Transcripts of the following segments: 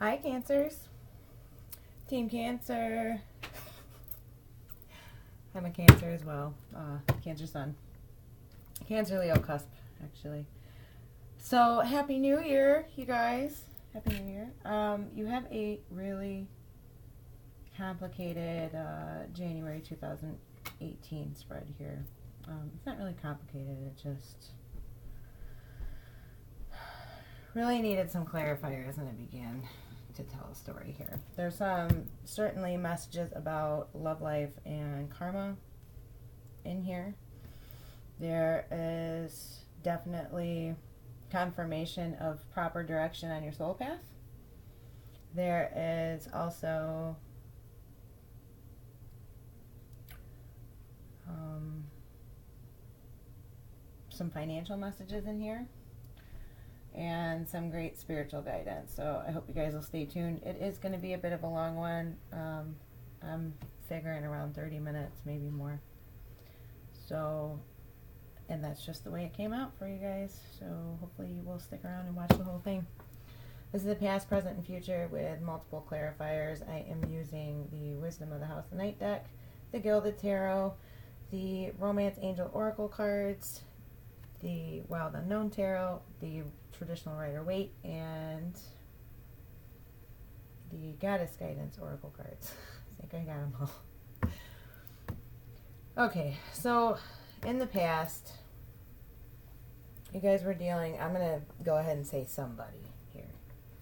Hi, Cancers. Team Cancer. I'm a Cancer as well. Cancer Sun. Cancer Leo cusp, actually. So, Happy New Year, you guys. Happy New Year. You have a really complicated January 2018 spread here. It's not really complicated, it just really needed some clarifiers and it began to tell a story here. There's certainly messages about love life and karma in here. There is definitely confirmation of proper direction on your soul path. There is also some financial messages in here and some great spiritual guidance. So I hope you guys will stay tuned. It is going to be a bit of a long one. I'm figuring around 30 minutes, maybe more. So, and that's just the way it came out for you guys. So hopefully you will stick around and watch the whole thing. This is the past, present, and future with multiple clarifiers. I am using the Wisdom of the House of Night deck, the Gilded Tarot, the Romance Angel Oracle cards, the Wild Unknown Tarot, the Traditional Rider-Waite, and the Goddess Guidance Oracle cards. I think I got them all. Okay, so in the past, you guys were dealing, I'm going to go ahead and say somebody here,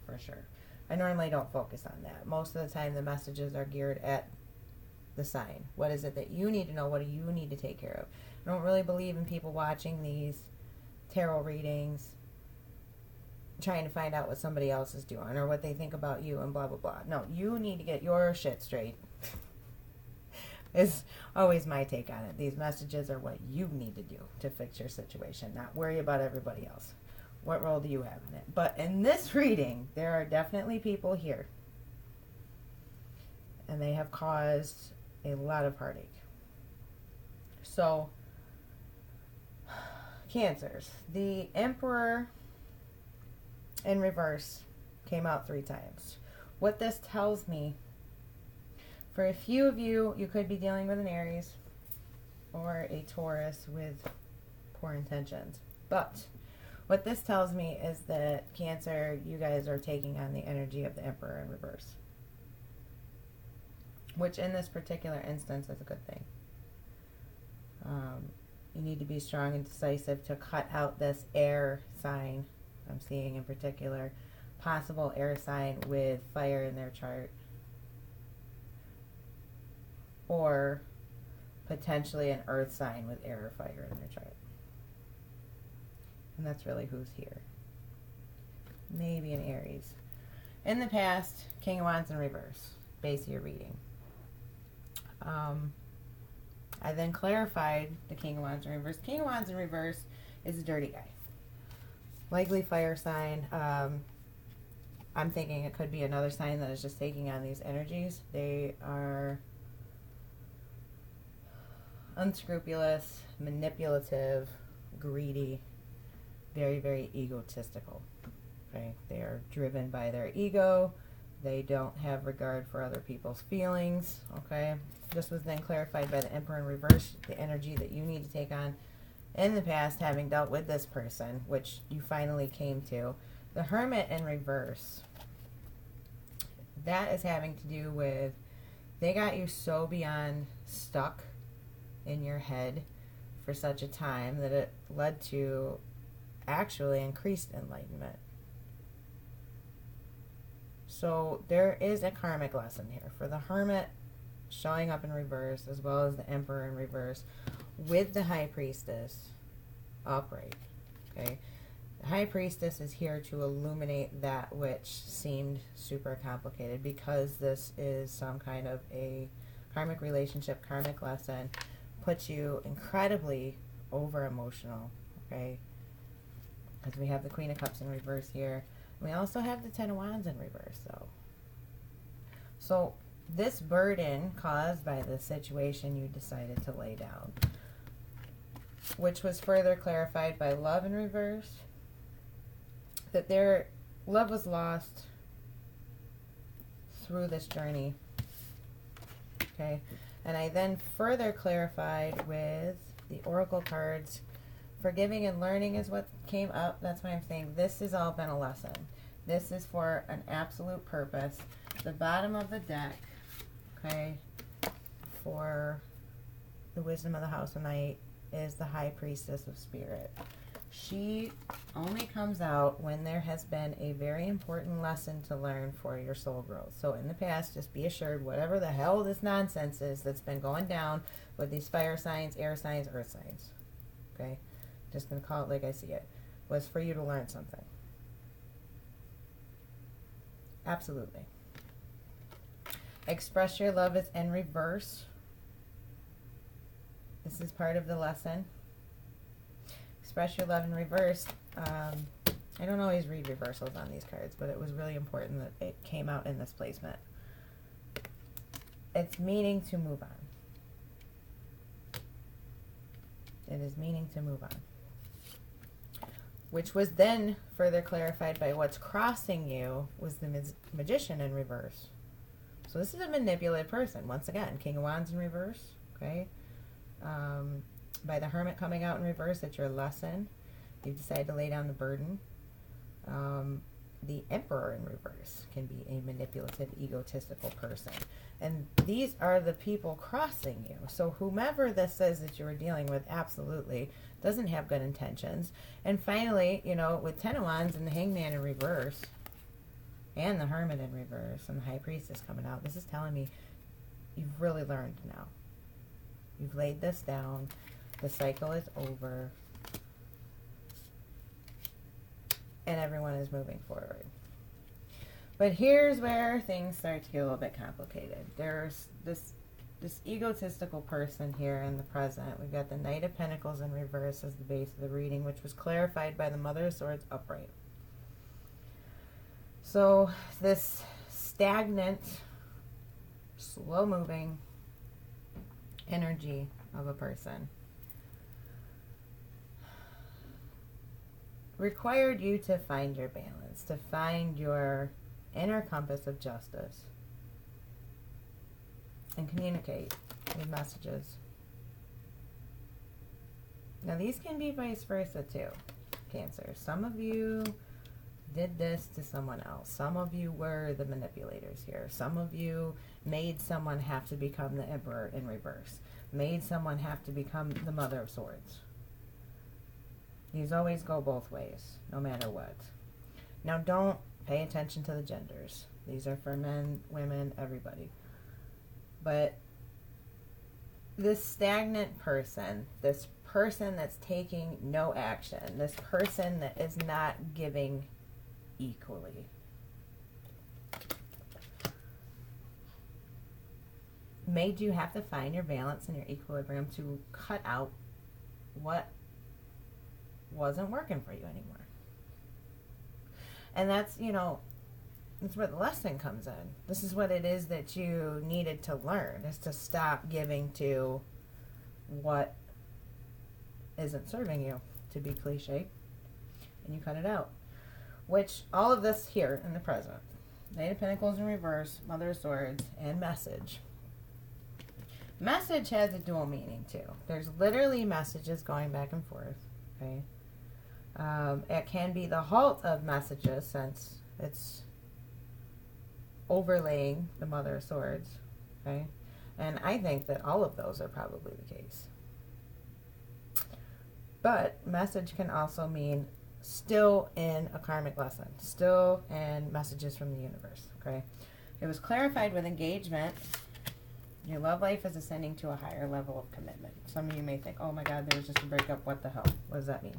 for sure. I normally don't focus on that. Most of the time, the messages are geared at the sign. What is it that you need to know? What do you need to take care of? I don't really believe in people watching these tarot readings trying to find out what somebody else is doing or what they think about you and blah blah blah. No, you need to get your shit straight. Is always my take on it. These messages are what you need to do to fix your situation, not worry about everybody else. What role do you have in it? But in this reading, there are definitely people here, and they have caused a lot of heartache. So, Cancers. The Emperor in reverse came out 3 times. What this tells me, for a few of you, you could be dealing with an Aries or a Taurus with poor intentions. But what this tells me is that Cancer, you guys are taking on the energy of the Emperor in reverse. Which in this particular instance is a good thing. You need to be strong and decisive to cut out this air sign. I'm seeing in particular possible air sign with fire in their chart. Or potentially an earth sign with air or fire in their chart. And that's really who's here. Maybe an Aries. In the past, King of Wands in reverse. Base of your reading. I then clarified the King of Wands in reverse. King of Wands in reverse is a dirty guy. Likely fire sign. I'm thinking it could be another sign that is just taking on these energies. They are unscrupulous, manipulative, greedy, very, very egotistical. Okay? They are driven by their ego. They don't have regard for other people's feelings. Okay? This was then clarified by the Emperor in reverse, the energy that you need to take on in the past, having dealt with this person, which you finally came to. The Hermit in reverse, that is having to do with, they got you so beyond stuck in your head for such a time that it led to actually increased enlightenment. So there is a karmic lesson here for the Hermit showing up in reverse, as well as the Emperor in reverse, with the High Priestess upright. Okay, the High Priestess is here to illuminate that which seemed super complicated, because this is some kind of a karmic relationship, karmic lesson, puts you incredibly over emotional. Okay, because we have the Queen of Cups in reverse here. We also have the Ten of Wands in reverse, though. So this burden caused by the situation you decided to lay down, which was further clarified by Love in reverse, that their love was lost through this journey. Okay. And I then further clarified with the oracle cards. Forgiving and learning is what came up. That's why I'm saying this has all been a lesson. This is for an absolute purpose. The bottom of the deck, okay, for the wisdom of the house of night is the high priestess of spirit. She only comes out when there has been a very important lesson to learn for your soul growth. So in the past, just be assured, whatever the hell this nonsense is that's been going down with these fire signs, air signs, earth signs, okay, just going to call it like I see it, was for you to learn something. Absolutely. Express your love is in reverse. This is part of the lesson. Express your love in reverse. I don't always read reversals on these cards, but it was really important that it came out in this placement. It's meaning to move on. It is meaning to move on. Which was then further clarified by what's crossing you was the magician in reverse. So this is a manipulative person. Once again, King of Wands in reverse. Okay. By the Hermit coming out in reverse, it's your lesson. You decide to lay down the burden. The Emperor in reverse can be a manipulative, egotistical person. And these are the people crossing you. So whomever this is that you were dealing with absolutely doesn't have good intentions. And finally, you know, with Ten of Wands and the Hangman in reverse, and the Hermit in reverse, and the High Priestess coming out, this is telling me you've really learned now. You've laid this down. The cycle is over. And everyone is moving forward. But here's where things start to get a little bit complicated. There's this egotistical person here in the present. We've got the Knight of Pentacles in reverse as the base of the reading, which was clarified by the Mother of Swords upright. So this stagnant, slow-moving energy of a person required you to find your balance, to find your inner compass of justice, and communicate with messages. Now these can be vice versa too, Cancer. Some of you did this to someone else. Some of you were the manipulators here. Some of you made someone have to become the Emperor in reverse. Made someone have to become the Mother of Swords. These always go both ways, no matter what. Now don't pay attention to the genders. These are for men, women, everybody. But this stagnant person, this person that's taking no action, this person that is not giving equally, made you have to find your balance and your equilibrium to cut out what wasn't working for you anymore. And that's, you know, that's where the lesson comes in. This is what it is that you needed to learn, is to stop giving to what isn't serving you, to be cliche, and you cut it out. Which, all of this here in the present, Knight of Pentacles in reverse, Mother of Swords, and Message. Message has a dual meaning too. There's literally messages going back and forth, okay? It can be the halt of messages, since it's overlaying the Mother of Swords, okay? And I think that all of those are probably the case. But message can also mean still in a karmic lesson, still in messages from the universe, okay? It was clarified with engagement. Your love life is ascending to a higher level of commitment. Some of you may think, oh my God, there was just a breakup. What the hell? What does that mean?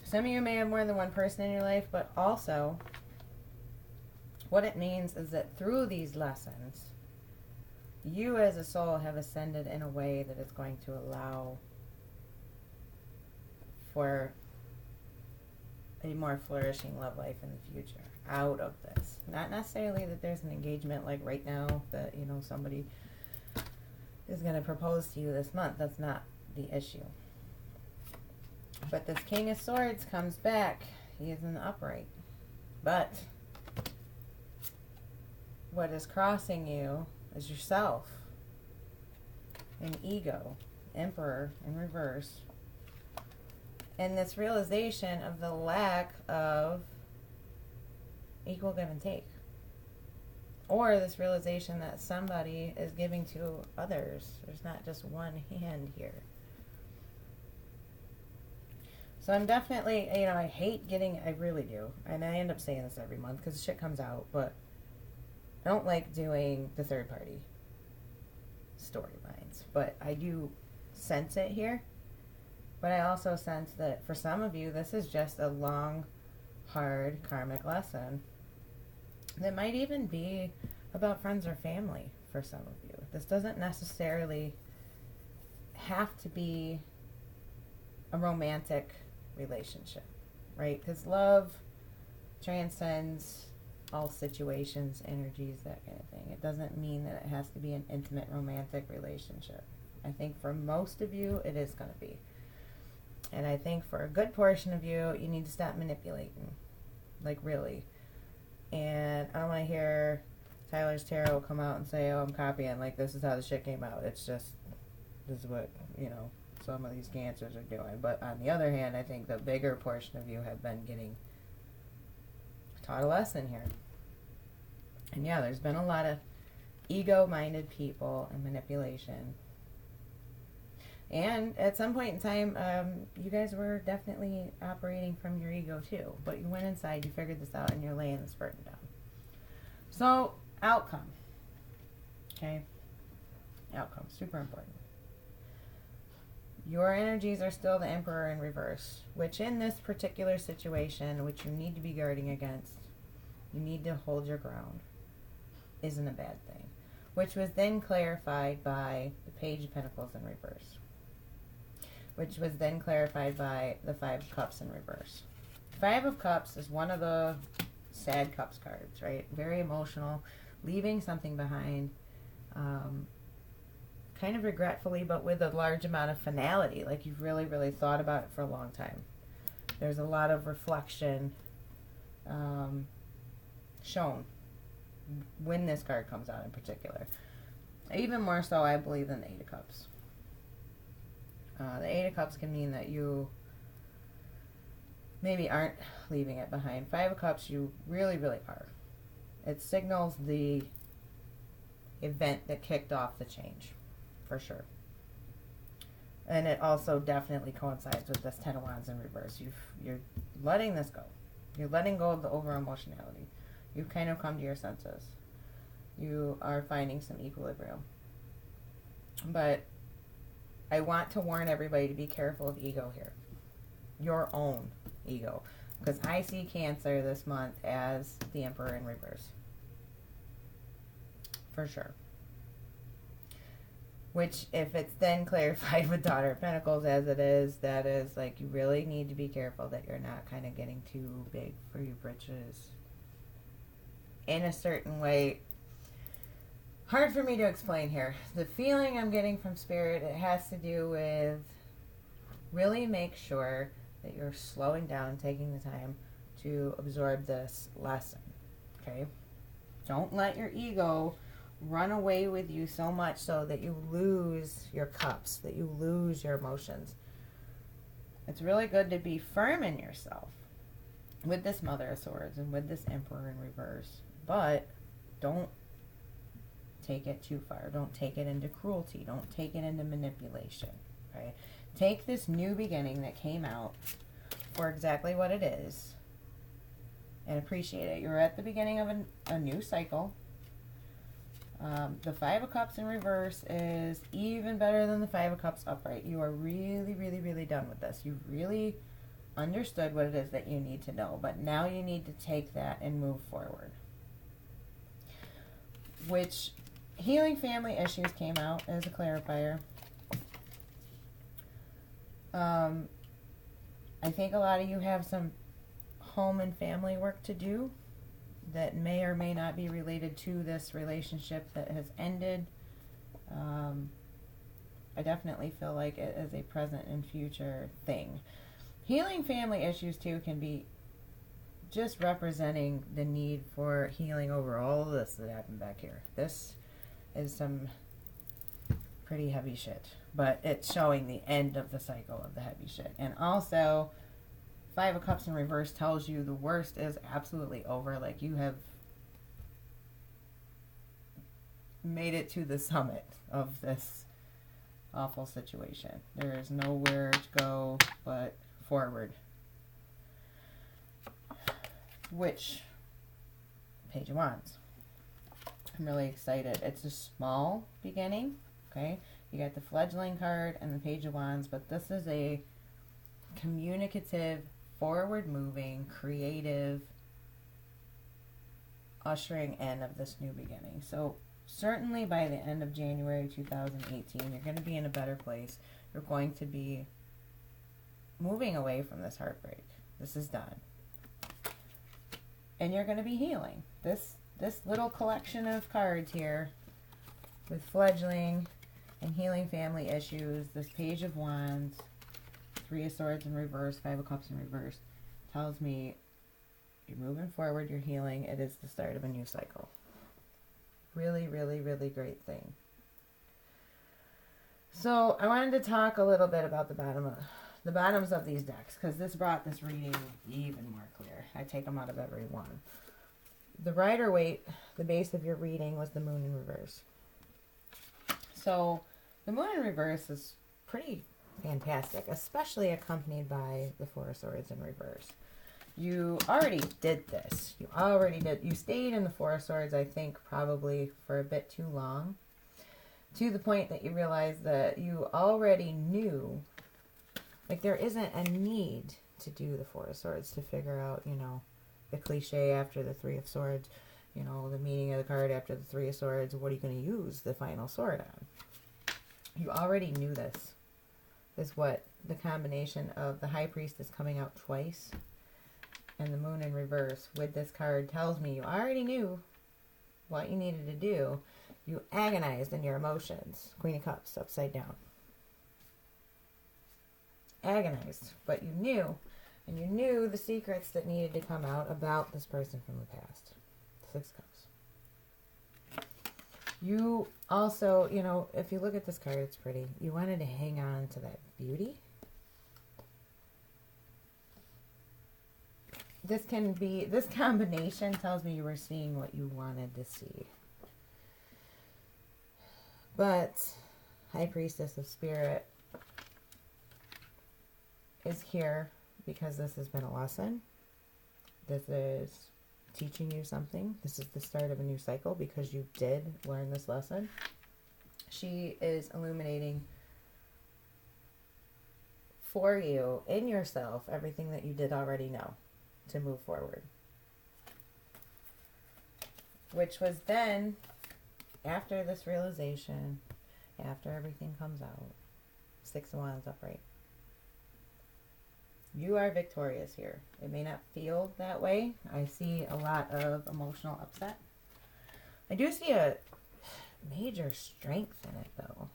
Some of you may have more than one person in your life, but also what it means is that through these lessons, you as a soul have ascended in a way that is going to allow for a more flourishing love life in the future out of this. Not necessarily that there's an engagement like right now that, you know, somebody is going to propose to you this month. That's not the issue. But this King of Swords comes back. He is in the upright. But what is crossing you is yourself, and ego, Emperor in reverse, and this realization of the lack of equal give and take, or this realization that somebody is giving to others. There's not just one hand here. So I'm definitely, I hate getting, I really do, and I end up saying this every month because shit comes out, but I don't like doing the third party storylines, but I do sense it here. But I also sense that for some of you, this is just a long, hard karmic lesson that might even be about friends or family for some of you. This doesn't necessarily have to be a romantic relationship, right? Because love transcends all situations, energies, that kind of thing. It doesn't mean that it has to be an intimate romantic relationship. I think for most of you, it is going to be. And I think for a good portion of you, you need to stop manipulating. Like, really. And I don't want to hear Tyler's Tarot come out and say, oh, I'm copying. Like, this is how the shit came out. It's just, this is what, some of these cancers are doing. But on the other hand, I think the bigger portion of you have been getting taught a lesson here. And yeah, there's been a lot of ego-minded people and manipulation. And at some point in time, you guys were definitely operating from your ego too. But you went inside, you figured this out, and you're laying this burden down. So, outcome. Okay? Outcome, super important. Your energies are still the Emperor in reverse, which in this particular situation, which you need to be guarding against, you need to hold your ground, isn't a bad thing. Which was then clarified by the Page of Pentacles in reverse. Which was then clarified by the Five of Cups in reverse. Five of Cups is one of the sad cups cards, right? Very emotional, leaving something behind, kind of regretfully, but with a large amount of finality. Like you've really, really thought about it for a long time. There's a lot of reflection shown when this card comes out in particular. Even more so, I believe, than the Eight of Cups. The Eight of Cups can mean that you maybe aren't leaving it behind. Five of Cups, you really, really are. It signals the event that kicked off the change, for sure. And it also definitely coincides with this Ten of Wands in reverse. You're letting this go. You're letting go of the over-emotionality. You've kind of come to your senses. You are finding some equilibrium. But I want to warn everybody to be careful of ego here. Your own ego. Because I see Cancer this month as the Emperor in reverse. For sure. Which, if it's then clarified with Daughter of Pentacles as it is, that is like you really need to be careful that you're not kind of getting too big for your britches. In a certain way. Hard for me to explain here. The feeling I'm getting from Spirit, it has to do with really make sure that you're slowing down and taking the time to absorb this lesson. Okay? Don't let your ego run away with you so much so that you lose your cups, that you lose your emotions. It's really good to be firm in yourself with this Mother of Swords and with this Emperor in reverse. But don't take it too far. Don't take it into cruelty. Don't take it into manipulation. Okay? Take this new beginning that came out for exactly what it is and appreciate it. You're at the beginning of a new cycle. The Five of Cups in reverse is even better than the Five of Cups upright. You are really, really, really done with this. You've really understood what it is that you need to know. But now you need to take that and move forward. Which healing family issues came out as a clarifier. I think a lot of you have some home and family work to do that may or may not be related to this relationship that has ended. I definitely feel like it is a present and future thing. Healing family issues too can be just representing the need for healing over all of this that happened back here. This is some pretty heavy shit, but it's showing the end of the cycle of the heavy shit. And also, Five of Cups in reverse tells you the worst is absolutely over. Like, you have made it to the summit of this awful situation. There is nowhere to go but forward. Which, Page of Wands. I'm really excited. It's a small beginning, okay? You got the fledgling card and the Page of Wands, but this is a communicative, forward-moving, creative ushering in of this new beginning. So certainly by the end of January 2018, you're going to be in a better place. You're going to be moving away from this heartbreak. This is done. And you're going to be healing. This little collection of cards here with fledgling and healing family issues, this Page of Wands, Three of Swords in reverse, Five of Cups in reverse, tells me you're moving forward, you're healing. It is the start of a new cycle. Really, really, really great thing. So I wanted to talk a little bit about the bottoms of these decks, because this brought this reading even more clear. I take them out of every one. The Rider-Waite, the base of your reading, was the Moon in reverse. So the Moon in reverse is pretty fantastic, especially accompanied by the Four of Swords in reverse. You already did this. You stayed in the Four of Swords, I think, probably for a bit too long, to the point that you realize that you already knew, like, there isn't a need to do the Four of Swords to figure out, you know, the cliche after the Three of Swords, you know, the meaning of the card after the Three of Swords. What are you going to use the final sword on? You already knew this. Is what the combination of the High Priestess coming out twice and the Moon in reverse with this card tells me. You already knew what you needed to do. You agonized in your emotions. Queen of Cups upside down. Agonized, but you knew. And you knew the secrets that needed to come out about this person from the past. Six of Cups. You also, you know, if you look at this card, it's pretty. You wanted to hang on to that beauty. This combination tells me you were seeing what you wanted to see. But High Priestess of Spirit is here because this has been a lesson. This is teaching you something. This is the start of a new cycle because you did learn this lesson. She is illuminating for you, in yourself, everything that you did already know to move forward. Which was then, after this realization, after everything comes out, Six of Wands upright. You are victorious here. It may not feel that way. I see a lot of emotional upset. I do see a major strength in it, though.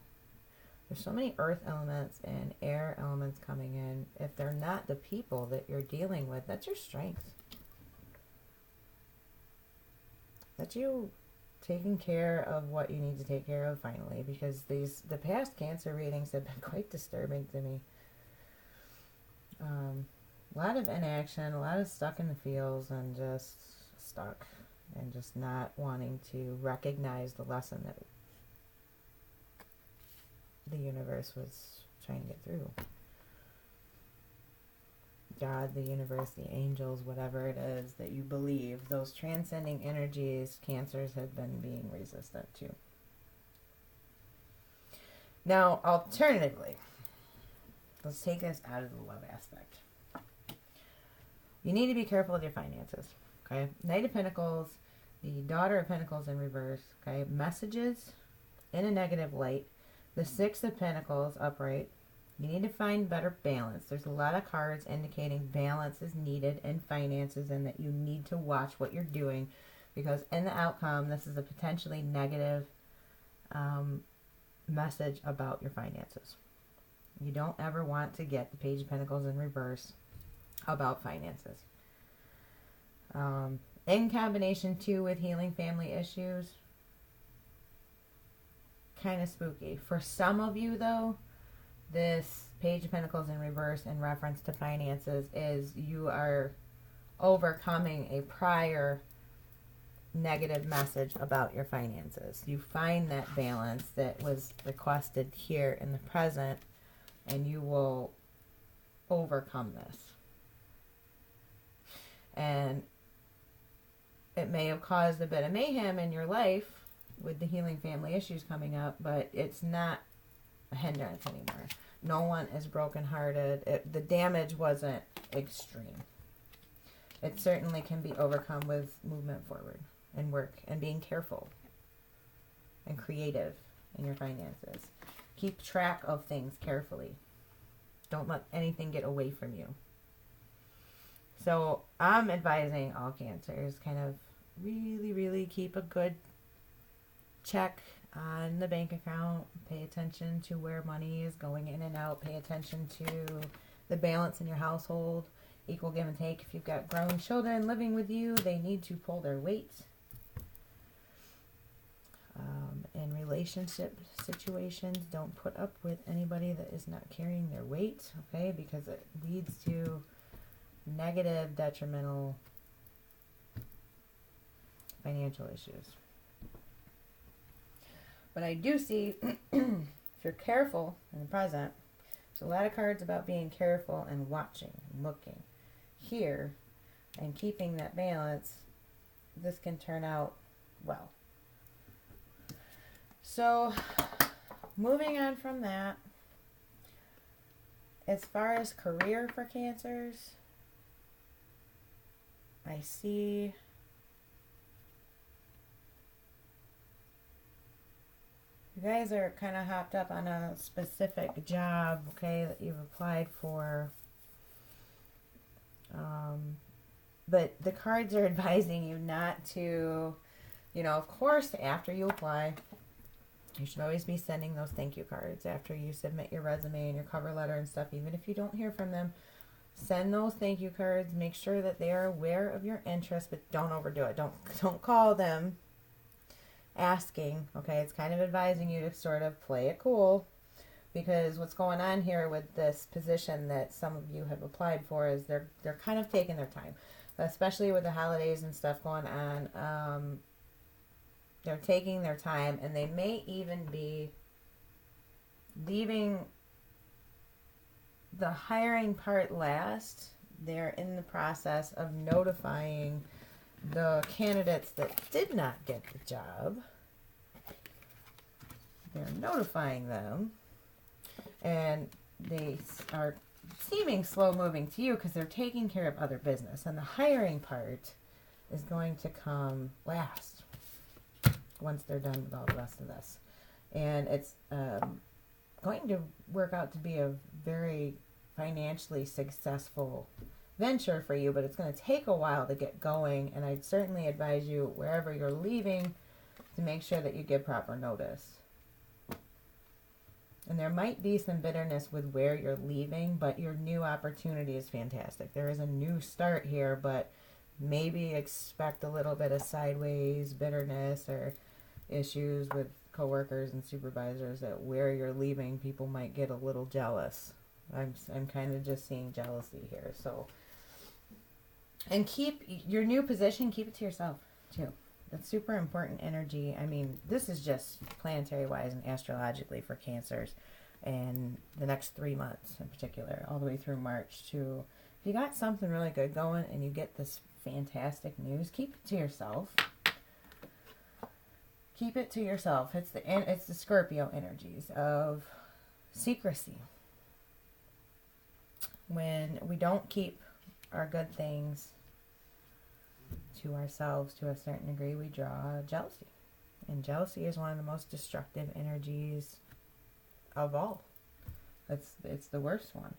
There's so many earth elements and air elements coming in. If they're not the people that you're dealing with, that's your strength. That's you taking care of what you need to take care of finally, because the past Cancer readings have been quite disturbing to me. A lot of inaction, a lot of stuck in the feels and just stuck and just not wanting to recognize the lesson that the universe was trying to get through. God, the universe, the angels, whatever it is that you believe, those transcending energies, Cancers have been being resistant to. Now, alternatively, let's take this out of the love aspect. You need to be careful with your finances, okay? Knight of Pentacles, the Daughter of Pentacles in reverse, okay? Messages in a negative light. The Six of Pentacles upright. You need to find better balance. There's a lot of cards indicating balance is needed in finances and that you need to watch what you're doing, because in the outcome, this is a potentially negative message about your finances. You don't ever want to get the Page of Pentacles in reverse about finances. In combination too with healing family issues, kind of spooky. For some of you though, this Page of Pentacles in reverse in reference to finances is you are overcoming a prior negative message about your finances. You find that balance that was requested here in the present, and you will overcome this. And it may have caused a bit of mayhem in your life with the healing family issues coming up, but it's not a hindrance anymore. No one is brokenhearted. The damage wasn't extreme. It certainly can be overcome with movement forward and work and being careful and creative in your finances. Keep track of things carefully. Don't let anything get away from you. So I'm advising all Cancers kind of really, really keep a good check on the bank account. Pay attention to where money is going in and out. Pay attention to the balance in your household. Equal give and take. If you've got grown children living with you, they need to pull their weight. In relationship situations, don't put up with anybody that is not carrying their weight, okay? Because it leads to negative, detrimental financial issues. But I do see, if you're careful in the present, there's a lot of cards about being careful and watching, and looking. Here, and keeping that balance, this can turn out well. So, moving on from that, as far as career for Cancers, I see you guys are kind of hopped up on a specific job, okay, that you've applied for. But the cards are advising you not to, of course, after you apply, you should always be sending those thank you cards after you submit your resume and your cover letter and stuff. Even if you don't hear from them, send those thank you cards. Make sure that they are aware of your interest, but don't overdo it. Don't call them asking, okay? It's kind of advising you to sort of play it cool, because what's going on here with this position that some of you have applied for is they're kind of taking their time, especially with the holidays and stuff going on. They're taking their time, and they may even be leaving the hiring part last. They're in the process of notifying the candidates that did not get the job. They're notifying them, and they are seeming slow moving to you because they're taking care of other business, and the hiring part is going to come last once they're done with all the rest of this. And it's going to work out to be a very financially successful venture for you, but it's going to take a while to get going, and I'd certainly advise you, wherever you're leaving, to make sure that you give proper notice. And there might be some bitterness with where you're leaving, but your new opportunity is fantastic. There is a new start here, but maybe expect a little bit of sideways bitterness or issues with coworkers and supervisors at where you're leaving. People might get a little jealous. I'm kind of just seeing jealousy here. So, and keep your new position, keep it to yourself too. That's super important energy. I mean, this is just planetary wise and astrologically for Cancers, and the next 3 months in particular, all the way through March. To if you got something really good going and you get this fantastic news, keep it to yourself. Keep it to yourself. It's the Scorpio energies of secrecy. When we don't keep our good things to ourselves to a certain degree, we draw jealousy. And jealousy is one of the most destructive energies of all. It's the worst one.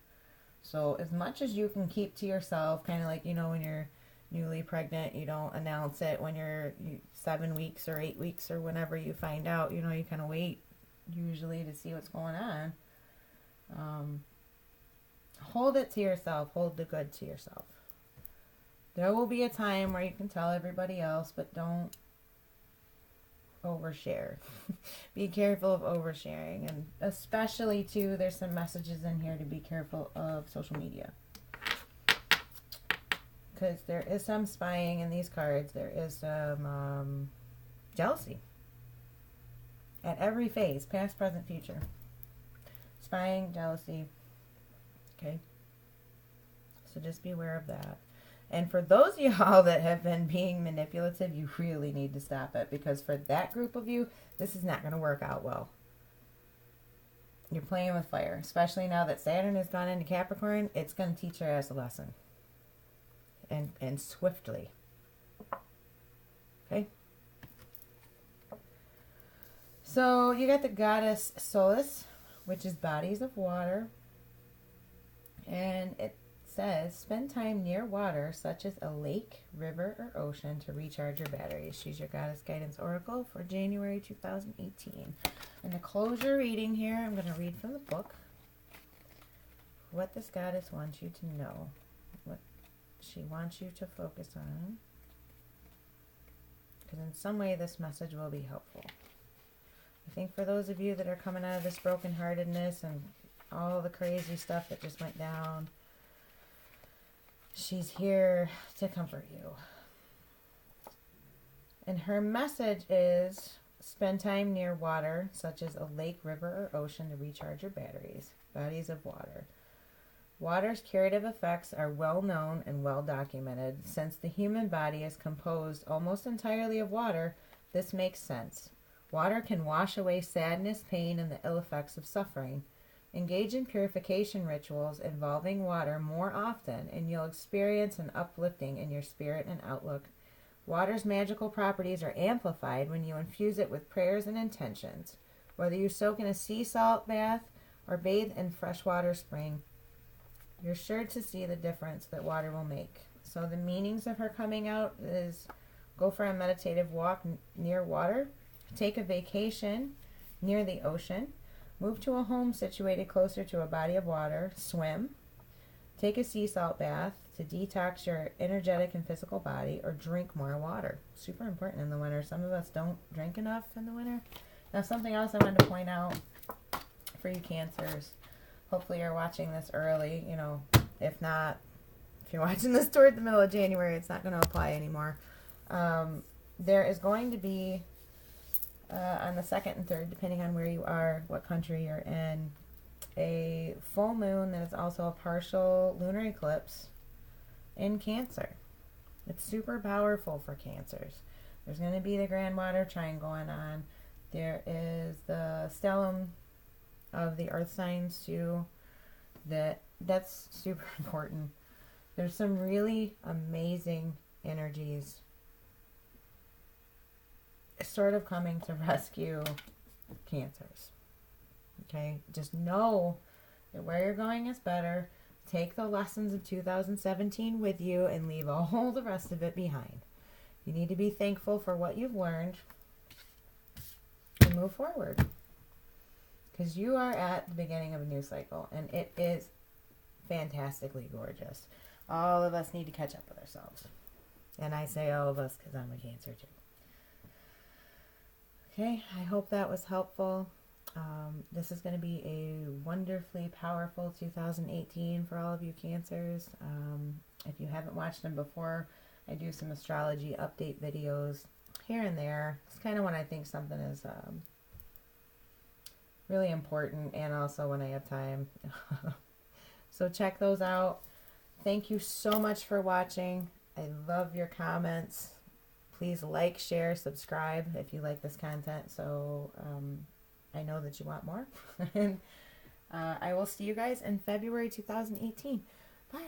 So as much as you can keep to yourself, kind of like, when you're newly pregnant, you don't announce it when you're 7 weeks or 8 weeks or whenever you find out, you kind of wait usually to see what's going on. Hold it to yourself. Hold the good to yourself. There will be a time where you can tell everybody else, but don't overshare. Be careful of oversharing. And especially, too, there's some messages in here to be careful of social media. Because there is some spying in these cards. There is some jealousy. At every phase, past, present, future. Spying, jealousy. Okay? So just be aware of that. And for those of y'all that have been being manipulative, you really need to stop it. Because for that group of you, this is not going to work out well. You're playing with fire. Especially now that Saturn has gone into Capricorn, it's going to teach your ass a lesson. And swiftly. Okay? So you got the goddess Solis, which is bodies of water. And it says, spend time near water, such as a lake, river, or ocean, to recharge your batteries. She's your goddess guidance oracle for January 2018. And to close your reading here, I'm going to read from the book what this goddess wants you to know. What she wants you to focus on. Because in some way, this message will be helpful. I think for those of you that are coming out of this brokenheartedness and all the crazy stuff that just went down, she's here to comfort you. And her message is, spend time near water, such as a lake, river, or ocean, to recharge your batteries. Bodies of water. Water's curative effects are well known and well documented. Since the human body is composed almost entirely of water, this makes sense. Water can wash away sadness, pain, and the ill effects of suffering. Engage in purification rituals involving water more often, and you'll experience an uplifting in your spirit and outlook. Water's magical properties are amplified when you infuse it with prayers and intentions. Whether you soak in a sea salt bath or bathe in freshwater spring, you're sure to see the difference that water will make. So the meanings of her coming out is go for a meditative walk near water, take a vacation near the ocean, move to a home situated closer to a body of water, swim, take a sea salt bath to detox your energetic and physical body, or drink more water. Super important in the winter. Some of us don't drink enough in the winter. Now, something else I wanted to point out for you Cancers. Hopefully you're watching this early. You know, if not, if you're watching this toward the middle of January, it's not going to apply anymore. There is going to be, on the 2nd and 3rd, depending on where you are, what country you're in, a full moon that is also a partial lunar eclipse in Cancer. It's super powerful for Cancers. There's going to be the Grand Water Trine going on. There is the stellium of the earth signs too. That's super important. There's some really amazing energies sort of coming to rescue Cancers. Okay, just know that where you're going is better. Take the lessons of 2017 with you and leave all the rest of it behind. You need to be thankful for what you've learned and move forward. Because you are at the beginning of a new cycle, and it is fantastically gorgeous. All of us need to catch up with ourselves. And I say all of us because I'm a Cancer too. Okay, I hope that was helpful. This is going to be a wonderfully powerful 2018 for all of you Cancers. If you haven't watched them before, I do some astrology update videos here and there. It's kind of when I think something is really important, and also when I have time. So check those out. Thank you so much for watching. I love your comments. Please like, share, subscribe if you like this content, so I know that you want more. And I will see you guys in February 2018. Bye.